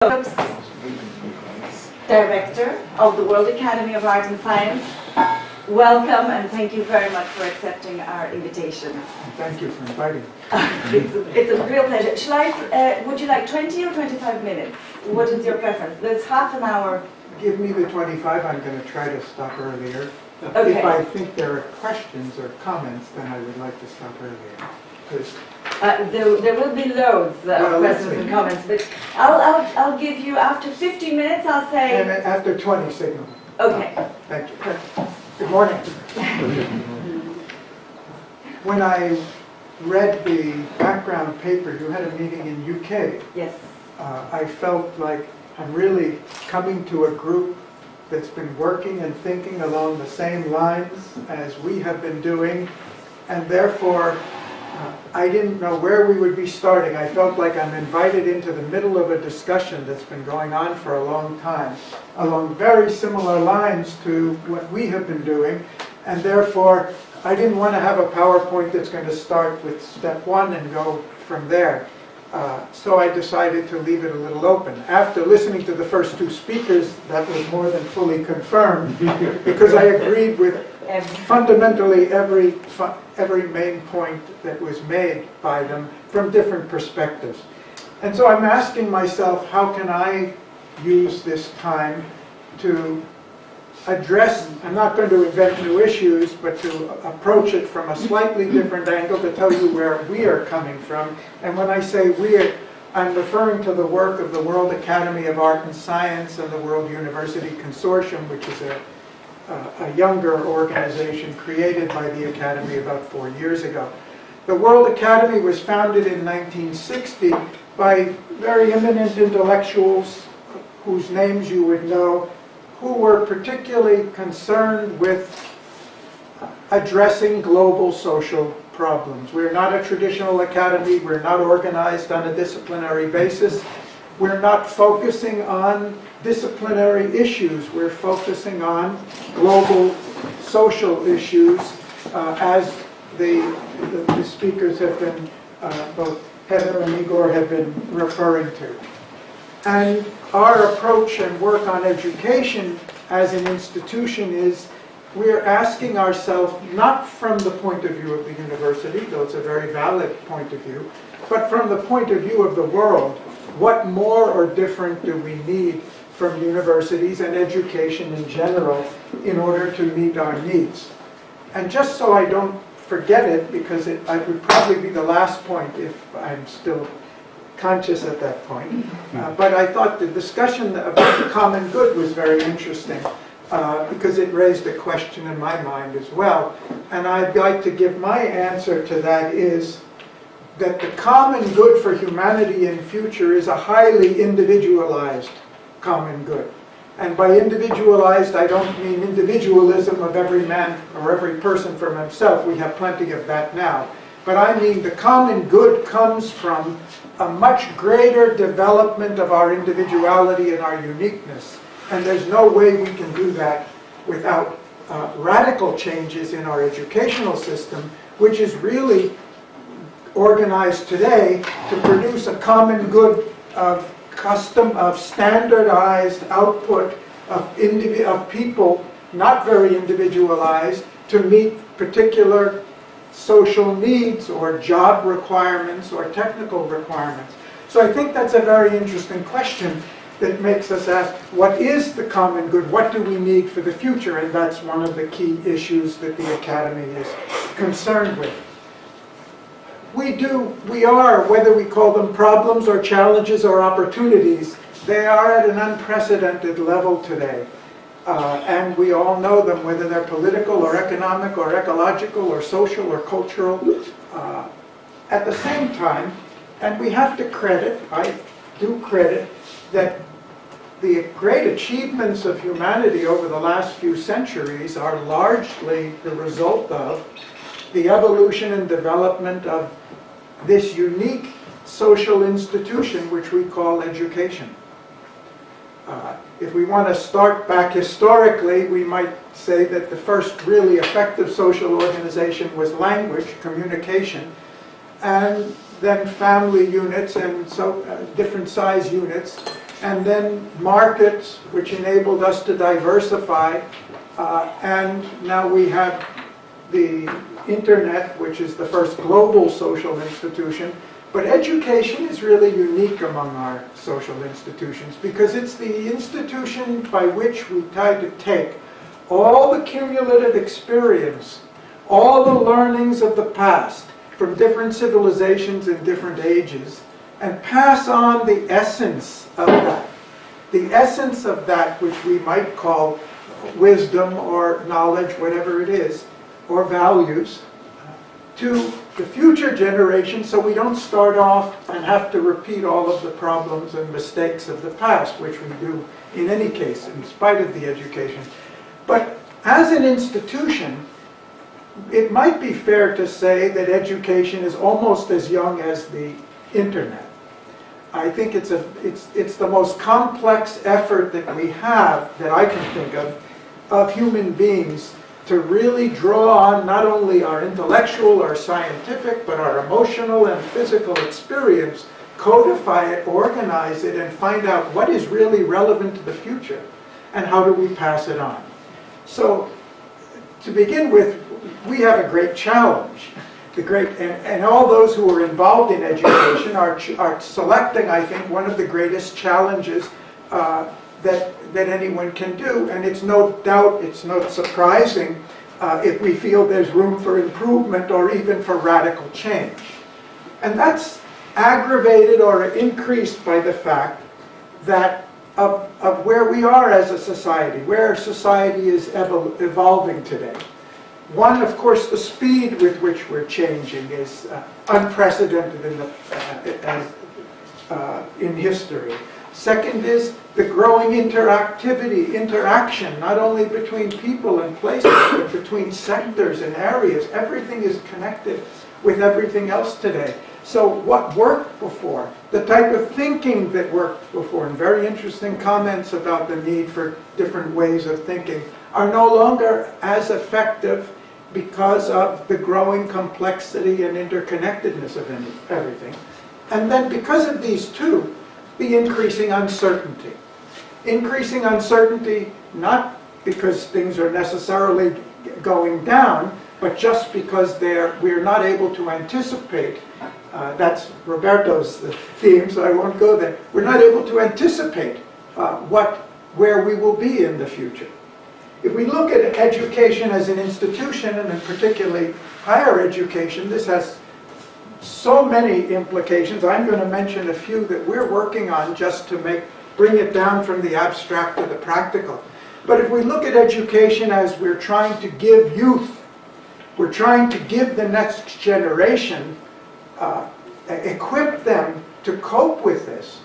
Jacobs, Director of the World Academy of Art and Science. Welcome and thank you very much for accepting our invitation. Thank you for inviting me. It's a real pleasure. Would you like 20 or 25 minutes? What is your preference? There's half an hour. Give me the 25. I'm going to try to stop earlier. Okay. If I think there are questions or comments, then I would like to stop earlier. There will be loads of questions and comments, but I'll give you, after 15 minutes, I'll say... And after 20, signal. Okay. Thank you. Perfect. Good morning. When I read the background paper, you had a meeting in UK. Yes. I felt like I'm really coming to a group that's been working and thinking along the same lines as we have been doing, and therefore I didn't know where we would be starting. I felt like I'm invited into the middle of a discussion that's been going on for a long time, along very similar lines to what we have been doing, and therefore I didn't want to have a PowerPoint that's going to start with step one and go from there. So I decided to leave it a little open. After listening to the first two speakers, that was more than fully confirmed, because I agreed with fundamentally every main point that was made by them from different perspectives. And so I'm asking myself, how can I use this time to address, I'm not going to invent new issues, but to approach it from a slightly different angle to tell you where we are coming from. And when I say we, I'm referring to the work of the World Academy of Art and Science and the World University Consortium, which is a younger organization created by the Academy about 4 years ago. The World Academy was founded in 1960 by very eminent intellectuals whose names you would know, who were particularly concerned with addressing global social problems. We're not a traditional academy. We're not organized on a disciplinary basis. We're not focusing on disciplinary issues. We're focusing on global social issues, as the speakers have been, both Heather and Igor have been referring to. And our approach and work on education as an institution is we're asking ourselves, not from the point of view of the university, though it's a very valid point of view, but from the point of view of the world, what more or different do we need from universities and education in general in order to meet our needs? And just so I don't forget it, because it would probably be the last point if I'm still conscious at that point, but I thought the discussion about the common good was very interesting because it raised a question in my mind as well. And I'd like to give my answer to that is that the common good for humanity in future is a highly individualized common good. And by individualized, I don't mean individualism of every man or every person for himself. We have plenty of that now. But I mean the common good comes from a much greater development of our individuality and our uniqueness. And there's no way we can do that without radical changes in our educational system, which is really organized today to produce a common good of standardized output of people, not very individualized, to meet particular social needs or job requirements or technical requirements. So I think that's a very interesting question that makes us ask, what is the common good? What do we need for the future? And that's one of the key issues that the Academy is concerned with. We are, whether we call them problems or challenges or opportunities, they are at an unprecedented level today. And we all know them, whether they're political or economic or ecological or social or cultural. At the same time, and we have to credit, I do credit, that the great achievements of humanity over the last few centuries are largely the result of the evolution and development of this unique social institution which we call education. If we want to start back historically, we might say that the first really effective social organization was language, communication, and then family units and so different size units and then markets, which enabled us to diversify, and now we have the internet, which is the first global social institution. But education is really unique among our social institutions because it's the institution by which we try to take all the cumulative experience, all the learnings of the past from different civilizations in different ages, and pass on the essence of that. The essence of that which we might call wisdom or knowledge, whatever it is, or values, to the future generation, so we don't start off and have to repeat all of the problems and mistakes of the past, which we do in any case, in spite of the education. But as an institution, it might be fair to say that education is almost as young as the internet. I think it's the most complex effort that we have, that I can think of human beings to really draw on not only our intellectual or scientific, but our emotional and physical experience, codify it, organize it, and find out what is really relevant to the future, and how do we pass it on. So, to begin with, we have a great challenge. And all those who are involved in education are selecting, I think, one of the greatest challenges that anyone can do. And it's no doubt, it's not surprising if we feel there's room for improvement or even for radical change. And that's aggravated or increased by the fact that of where we are as a society, where society is evolving today. One, of course, the speed with which we're changing is unprecedented in history. Second is the growing interaction, not only between people and places, but between sectors and areas. Everything is connected with everything else today. So what worked before, the type of thinking that worked before, and very interesting comments about the need for different ways of thinking, are no longer as effective because of the growing complexity and interconnectedness of everything. And then because of these two, the increasing uncertainty. Increasing uncertainty, not because things are necessarily going down, but just because we're not able to anticipate. That's Roberto's theme, so I won't go there. We're not able to anticipate where we will be in the future. If we look at education as an institution, and particularly higher education, this has so many implications. I'm going to mention a few that we're working on just to bring it down from the abstract to the practical. But if we look at education as we're trying to give youth, we're trying to give the next generation, equip them to cope with this,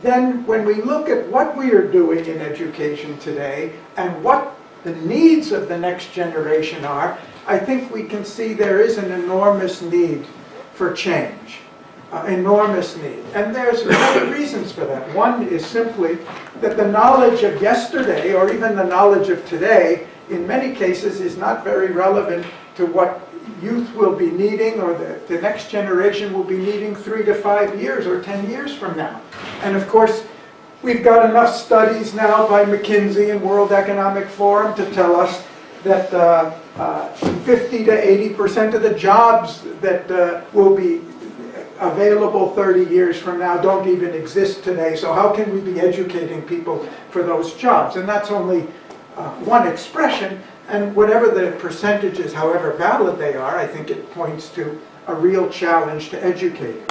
then when we look at what we are doing in education today and what the needs of the next generation are, I think we can see there is an enormous need for change. Enormous need. And there's many reasons for that. One is simply that the knowledge of yesterday, or even the knowledge of today, in many cases is not very relevant to what youth will be needing, or the next generation will be needing 3 to 5 years or 10 years from now. And of course, we've got enough studies now by McKinsey and World Economic Forum to tell us that 50 to 80% of the jobs that will be available 30 years from now don't even exist today. So how can we be educating people for those jobs? And that's only one expression. And whatever the percentages, however valid they are, I think it points to a real challenge to educators.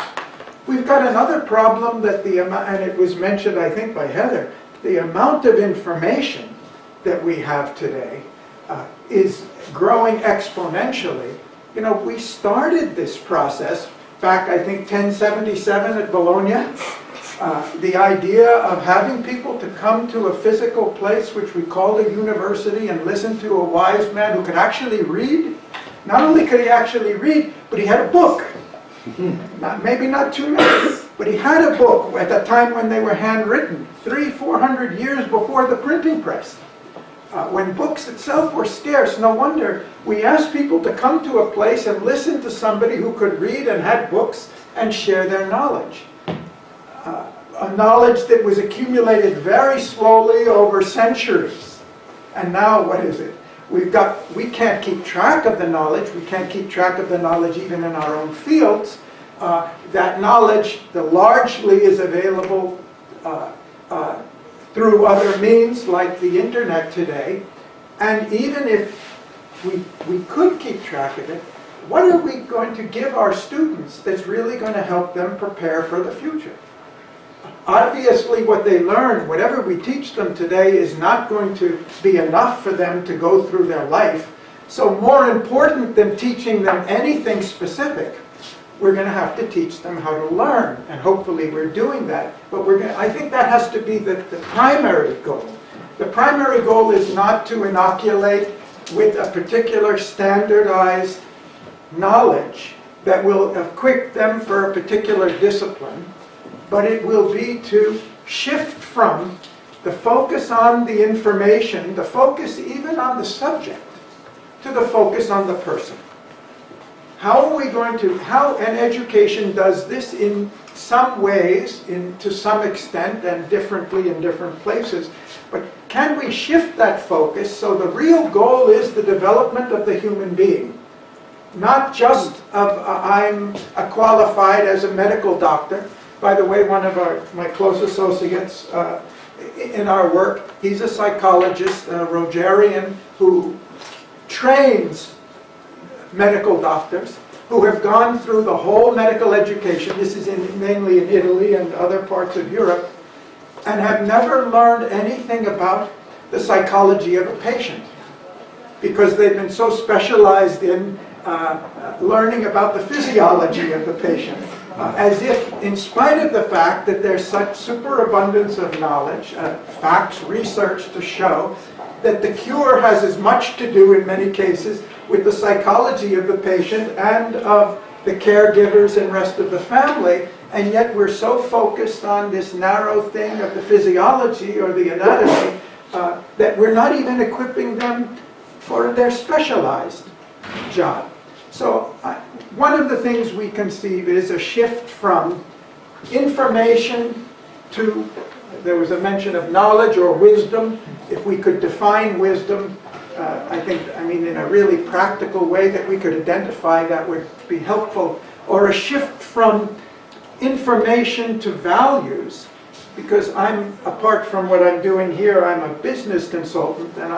We've got another problem that and it was mentioned, I think, by Heather, the amount of information that we have today is growing exponentially. You know, we started this process back, I think, 1077 at Bologna. The idea of having people to come to a physical place, which we called a university, and listen to a wise man who could actually read. Not only could he actually read, but he had a book. Maybe not too many, but he had a book at the time when they were handwritten, 300-400 years before the printing press. When books itself were scarce, no wonder we asked people to come to a place and listen to somebody who could read and had books and share their knowledge. a knowledge that was accumulated very slowly over centuries. And now what is it? We can't keep track of the knowledge. We can't keep track of the knowledge even in our own fields. That knowledge largely is available through other means like the internet today. And even if we could keep track of it, what are we going to give our students that's really going to help them prepare for the future? Obviously, what they learn, whatever we teach them today, is not going to be enough for them to go through their life. So more important than teaching them anything specific, we're going to have to teach them how to learn. And hopefully we're doing that. But I think that has to be the primary goal. The primary goal is not to inoculate with a particular standardized knowledge that will equip them for a particular discipline, but it will be to shift from the focus on the information, the focus even on the subject, to the focus on the person. How are we going to, and education does this in some ways, to some extent, and differently in different places, but can we shift that focus so the real goal is the development of the human being? Not just of I'm qualified as a medical doctor. By the way, one of my close associates in our work, he's a psychologist, a Rogerian, who trains medical doctors who have gone through the whole medical education. This is mainly in Italy and other parts of Europe, and have never learned anything about the psychology of a patient because they've been so specialized in learning about the physiology of the patient, as if, in spite of the fact that there's such superabundance of knowledge, facts, research to show that the cure has as much to do, in many cases, with the psychology of the patient and of the caregivers and rest of the family, and yet we're so focused on this narrow thing of the physiology or the anatomy that we're not even equipping them for their specialized job. So one of the things we conceive is a shift from information to, there was a mention of knowledge or wisdom. If we could define wisdom, in a really practical way that we could identify, that would be helpful. Or a shift from information to values, because apart from what I'm doing here, I'm a business consultant, and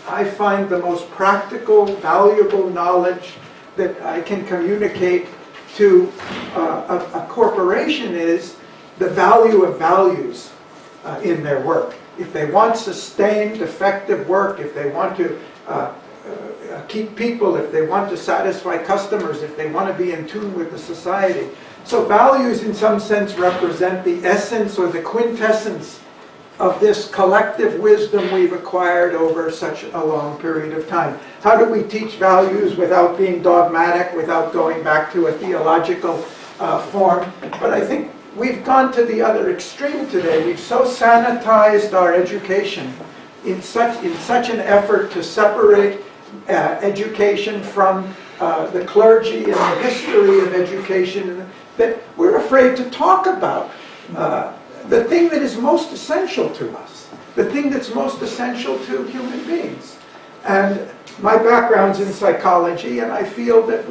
I find the most practical, valuable knowledge that I can communicate to a corporation is the value of values in their work. If they want sustained, effective work, if they want to keep people, if they want to satisfy customers, if they want to be in tune with the society. So values in some sense represent the essence or the quintessence of this collective wisdom we've acquired over such a long period of time. How do we teach values without being dogmatic, without going back to a theological form? But I think we've gone to the other extreme today. We've so sanitized our education in such an effort to separate education from the clergy and the history of education that we're afraid to talk about the thing that is most essential to us, the thing that's most essential to human beings. And my background's in psychology, and I feel that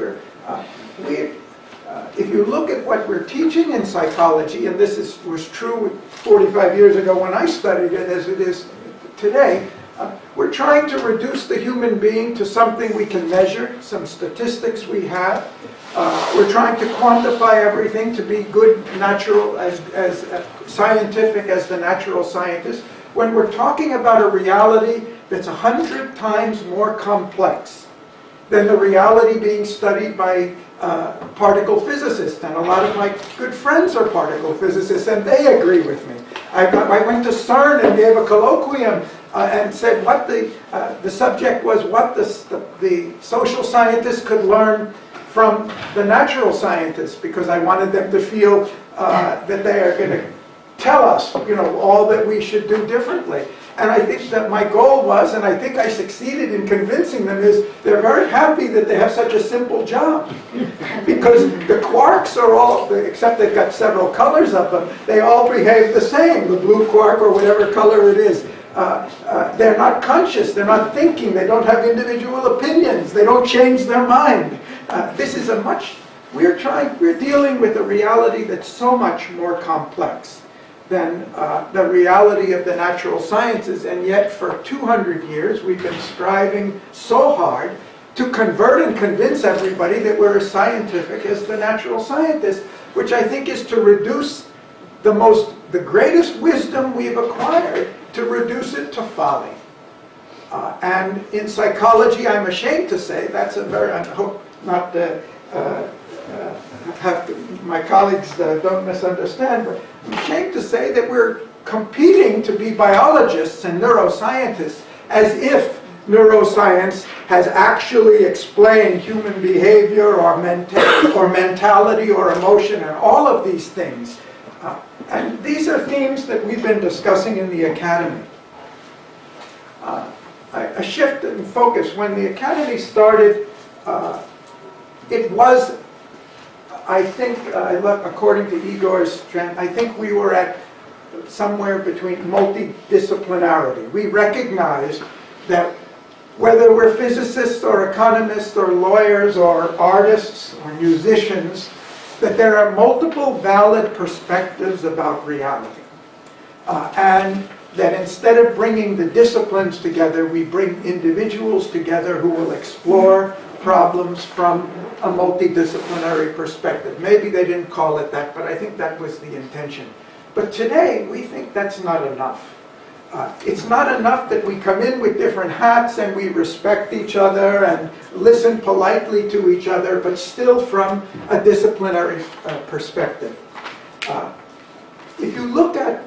if you look at what we're teaching in psychology, and this was true 45 years ago when I studied it as it is today, we're trying to reduce the human being to something we can measure, some statistics we have. We're trying to quantify everything to be good, natural, as scientific as the natural scientist, when we're talking about a reality that's 100 times more complex than the reality being studied by particle physicists. And a lot of my good friends are particle physicists, and they agree with me. I went to CERN and gave a colloquium and said what the subject was what the social scientists could learn from the natural scientists, because I wanted them to feel that they are going to tell us, all that we should do differently. And I think that my goal was, and I think I succeeded in convincing them, is they're very happy that they have such a simple job. Because the quarks are all, except they've got several colors of them, they all behave the same, the blue quark or whatever color it is. They're not conscious, they're not thinking, they don't have individual opinions, they don't change their mind. This is we're dealing with a reality that's so much more complex than the reality of the natural sciences, and yet for 200 years we've been striving so hard to convert and convince everybody that we're as scientific as the natural scientists, which I think is to reduce the greatest wisdom we've acquired, to reduce it to folly. And in psychology, I'm ashamed to say, I hope not my colleagues don't misunderstand, but I'm ashamed to say that we're competing to be biologists and neuroscientists as if neuroscience has actually explained human behavior or mentality or emotion and all of these things. And these are themes that we've been discussing in the Academy. A shift in focus. When the Academy started, it was, I think, according to Igor's trend, I think we were at somewhere between multidisciplinarity. We recognized that whether we're physicists or economists or lawyers or artists or musicians, that there are multiple valid perspectives about reality. And that instead of bringing the disciplines together, we bring individuals together who will explore problems from a multidisciplinary perspective. Maybe they didn't call it that, but I think that was the intention. But today, we think that's not enough. It's not enough that we come in with different hats and we respect each other and listen politely to each other, but still from a disciplinary perspective. If you look at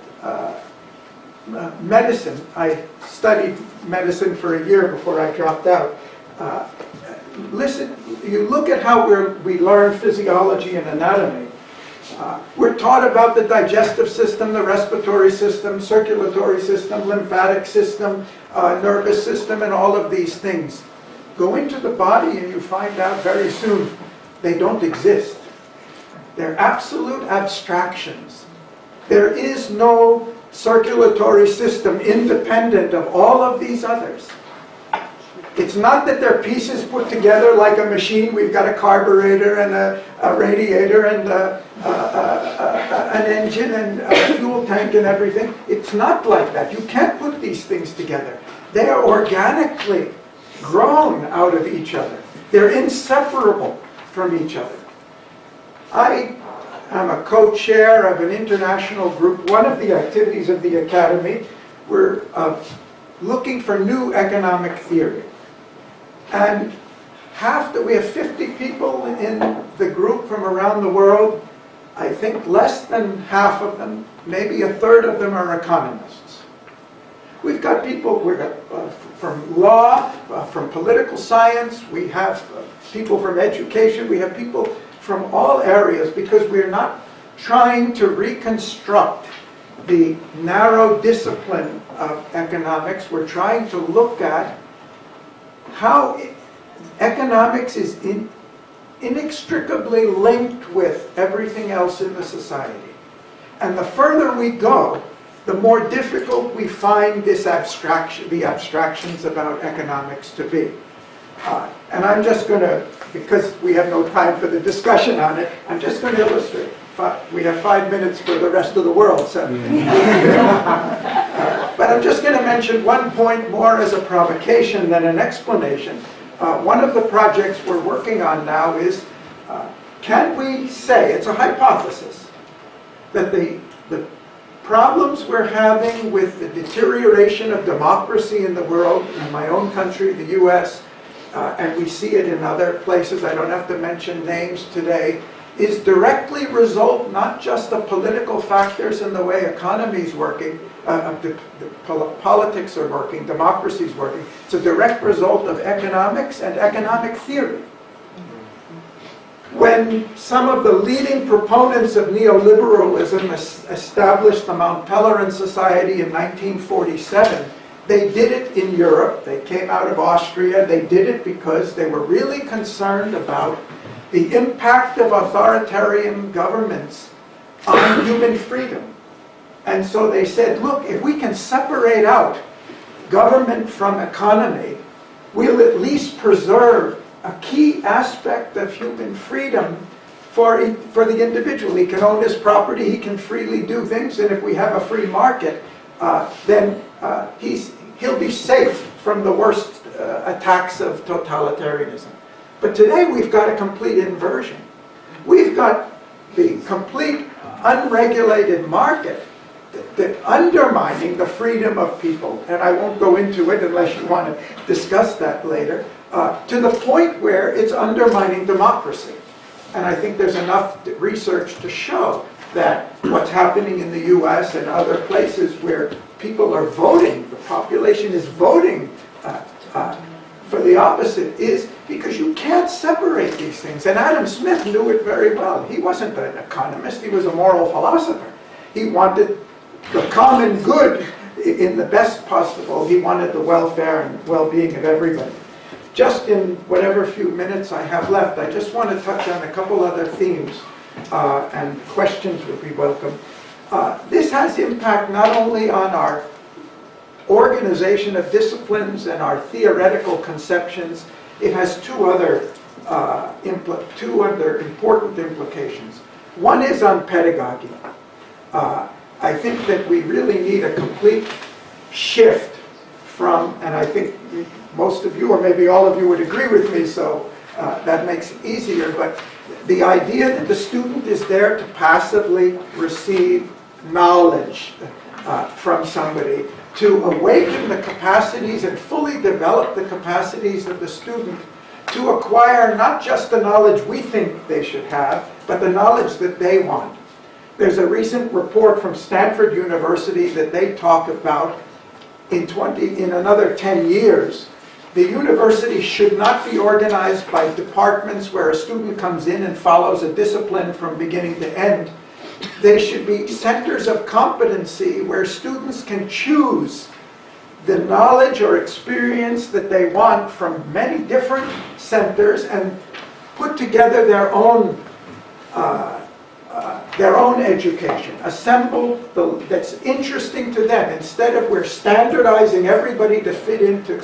medicine, I studied medicine for a year before I dropped out. You look at how we learn physiology and anatomy. We're taught about the digestive system, the respiratory system, circulatory system, lymphatic system, nervous system, and all of these things. Go into the body and you find out very soon they don't exist. They're absolute abstractions. There is no circulatory system independent of all of these others. It's not that they're pieces put together like a machine. We've got a carburetor and a radiator and an engine and a fuel tank and everything. It's not like that. You can't put these things together. They are organically grown out of each other. They're inseparable from each other. I am a co-chair of an international group. One of the activities of the Academy, we're looking for new economic theory. And we have 50 people in the group from around the world. I think less than half of them, maybe a third of them, are economists. We've got people from law, from political science, we have people from education, we have people from all areas, because we're not trying to reconstruct the narrow discipline of economics. We're trying to look at how economics is inextricably linked with everything else in the society. And the further we go, the more difficult we find the abstractions about economics to be. And I'm just going to, because we have no time for the discussion on it, I'm just going to illustrate. We have 5 minutes for the rest of the world, so. But I'm just going to mention one point more as a provocation than an explanation. One of the projects we're working on now is, can we say, it's a hypothesis, that the problems we're having with the deterioration of democracy in the world, in my own country, the US, and we see it in other places, I don't have to mention names today, is directly result not just of political factors in the way economies working, politics are working, democracy is working. It's a direct result of economics and economic theory. When some of the leading proponents of neoliberalism established the Mount Pelerin Society in 1947, they did it in Europe. They came out of Austria. They did it because they were really concerned about the impact of authoritarian governments on human freedom. And so they said, look, if we can separate out government from economy, we'll at least preserve a key aspect of human freedom for the individual. He can own his property, he can freely do things, and if we have a free market, then he'll be safe from the worst attacks of totalitarianism. But today we've got a complete inversion. We've got the complete unregulated market that undermining the freedom of people, and I won't go into it unless you want to discuss that later, to the point where it's undermining democracy. And I think there's enough research to show that what's happening in the US and other places where people are voting, the population is voting for the opposite, is because you can't separate these things. And Adam Smith knew it very well. He wasn't an economist, he was a moral philosopher. He wanted the common good in the best possible. He wanted the welfare and well-being of everybody. Just in whatever few minutes I have left, I just want to touch on a couple other themes, and questions would be welcome. This has impact not only on our organization of disciplines and our theoretical conceptions, it has two other important implications. One is on pedagogy. I think that we really need a complete shift from, and I think most of you, or maybe all of you, would agree with me, so that makes it easier, but the idea that the student is there to passively receive knowledge from somebody, to awaken the capacities and fully develop the capacities of the student to acquire not just the knowledge we think they should have, but the knowledge that they want. There's a recent report from Stanford University that they talk about in another 10 years. The university should not be organized by departments where a student comes in and follows a discipline from beginning to end. They should be centers of competency where students can choose the knowledge or experience that they want from many different centers and put together their own education, assemble that's interesting to them, instead of we're standardizing everybody to fit into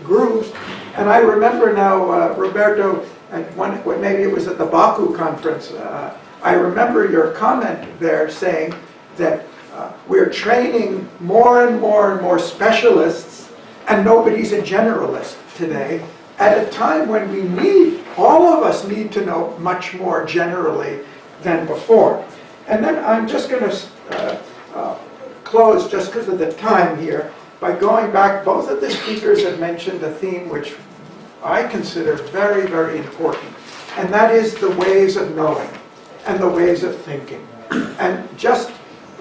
grooves. And I remember now, Roberto, maybe it was at the Baku conference, I remember your comment there saying that we're training more and more and more specialists, and nobody's a generalist today, at a time when all of us need to know much more generally than before. And then I'm just going to close, just because of the time here, by going back. Both of the speakers have mentioned a theme which I consider very, very important, and that is the ways of knowing and the ways of thinking. And just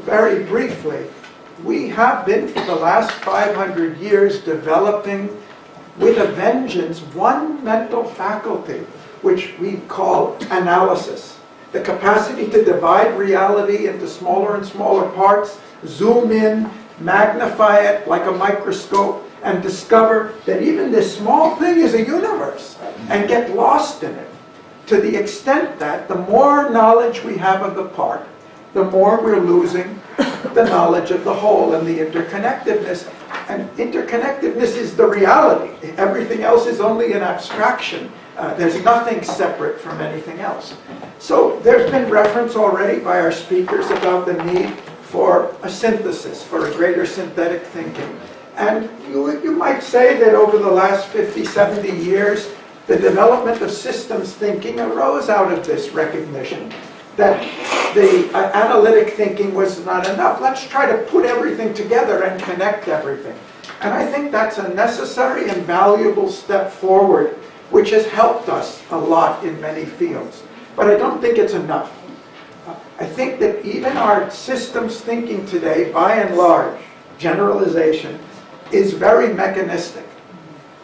very briefly, we have been for the last 500 years developing with a vengeance one mental faculty which we call analysis. The capacity to divide reality into smaller and smaller parts, zoom in, magnify it like a microscope, and discover that even this small thing is a universe, and get lost in it. To the extent that the more knowledge we have of the part, the more we're losing the knowledge of the whole and the interconnectedness. And interconnectedness is the reality. Everything else is only an abstraction. There's nothing separate from anything else. So there's been reference already by our speakers about the need for a synthesis, for a greater synthetic thinking. And you might say that over the last 50, 70 years, the development of systems thinking arose out of this recognition that the analytic thinking was not enough. Let's try to put everything together and connect everything. And I think that's a necessary and valuable step forward, which has helped us a lot in many fields. But I don't think it's enough. I think that even our systems thinking today, by and large, generalization, is very mechanistic.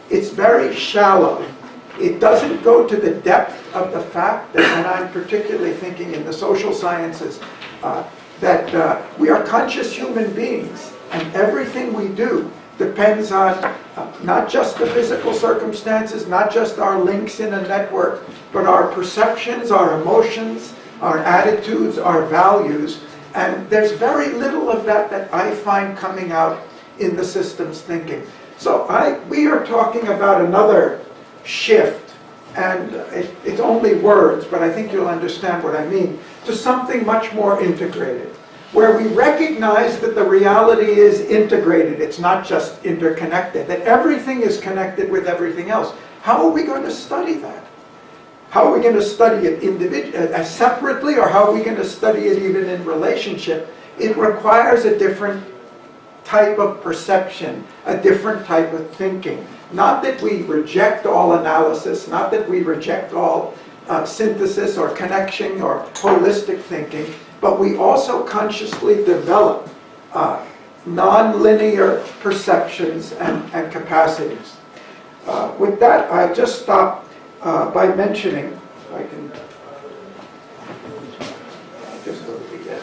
It's very shallow. It doesn't go to the depth of the fact that, and I'm particularly thinking in the social sciences, that we are conscious human beings, and everything we do depends on not just the physical circumstances, not just our links in a network, but our perceptions, our emotions, our attitudes, our values. And there's very little of that I find coming out in the systems thinking. So we are talking about another shift, and it's only words, but I think you'll understand what I mean, to something much more integrated, where we recognize that the reality is integrated, it's not just interconnected, that everything is connected with everything else. How are we going to study that? How are we going to study it separately, or how are we going to study it even in relationship? It requires a different type of perception, a different type of thinking. Not that we reject all analysis, not that we reject all synthesis or connection or holistic thinking, but we also consciously develop non-linear perceptions and capacities. With that, I'll just stop by mentioning, if I can just go to the end.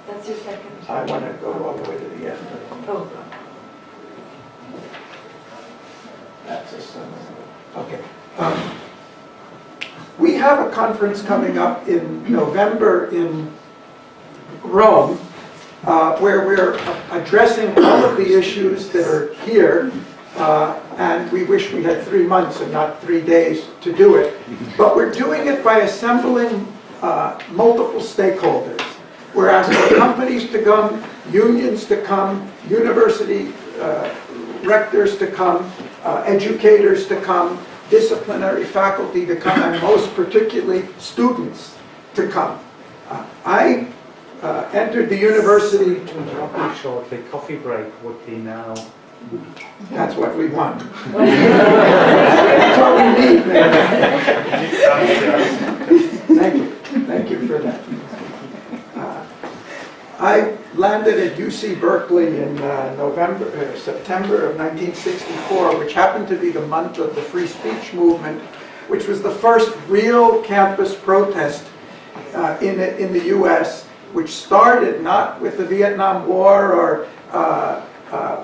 That's your second. I want to go all the way to the end. Oh. That's a summary. Okay. We have a conference coming up in November in Rome, where we're addressing all of the issues that are here, and we wish we had 3 months and not 3 days to do it. But we're doing it by assembling multiple stakeholders. We're asking companies to come, unions to come, university rectors to come, educators to come, disciplinary faculty to come, and most particularly students to come. I entered the university. To interrupt you shortly, coffee break would be now. That's what we want. That's what we need, man. Thank you. Thank you for that. I landed at UC Berkeley in September of 1964, which happened to be the month of the free speech movement, which was the first real campus protest in the U.S., which started not with the Vietnam War or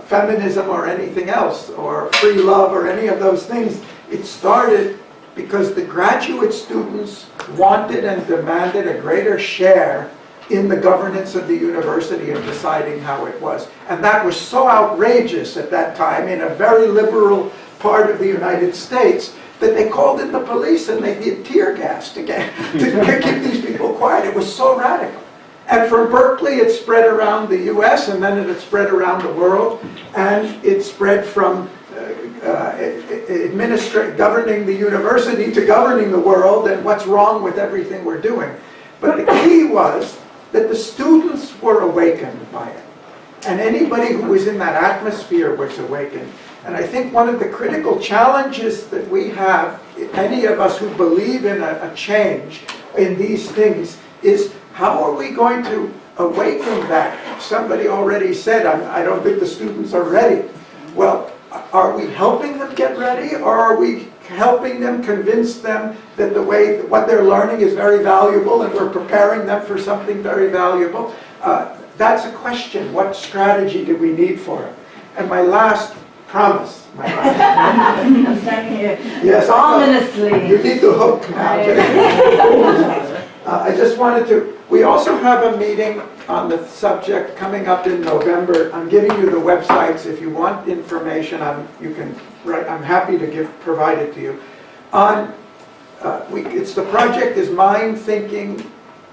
feminism or anything else, or free love or any of those things. It started because the graduate students wanted and demanded a greater share in the governance of the university and deciding how it was. And that was so outrageous at that time in a very liberal part of the United States that they called in the police and they did tear gas to keep these people quiet. It was so radical. And from Berkeley, it spread around the U.S., and then it spread around the world, and it spread from governing the university to governing the world, and what's wrong with everything we're doing. But the key was that the students were awakened by it. And anybody who was in that atmosphere was awakened. And I think one of the critical challenges that we have, any of us who believe in a change in these things, is how are we going to awaken that? Somebody already said, I don't think the students are ready. Well, are we helping them get ready, or are we helping them, convince them that what they're learning is very valuable and we're preparing them for something very valuable? That's a question. What strategy do we need for it? And my last promise. I'm standing here. Yes, ominously. You need the hook now. I just wanted to, we also have a meeting on the subject coming up in November. I'm giving you the websites. If you want information, I'm happy to provide it to you. The project is Mind, Thinking,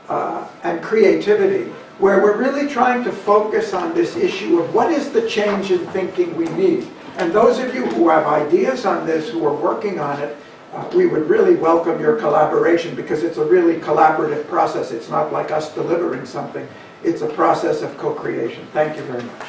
and Creativity, where we're really trying to focus on this issue of what is the change in thinking we need. And those of you who have ideas on this, who are working on it, we would really welcome your collaboration, because it's a really collaborative process. It's not like us delivering something. It's a process of co-creation. Thank you very much.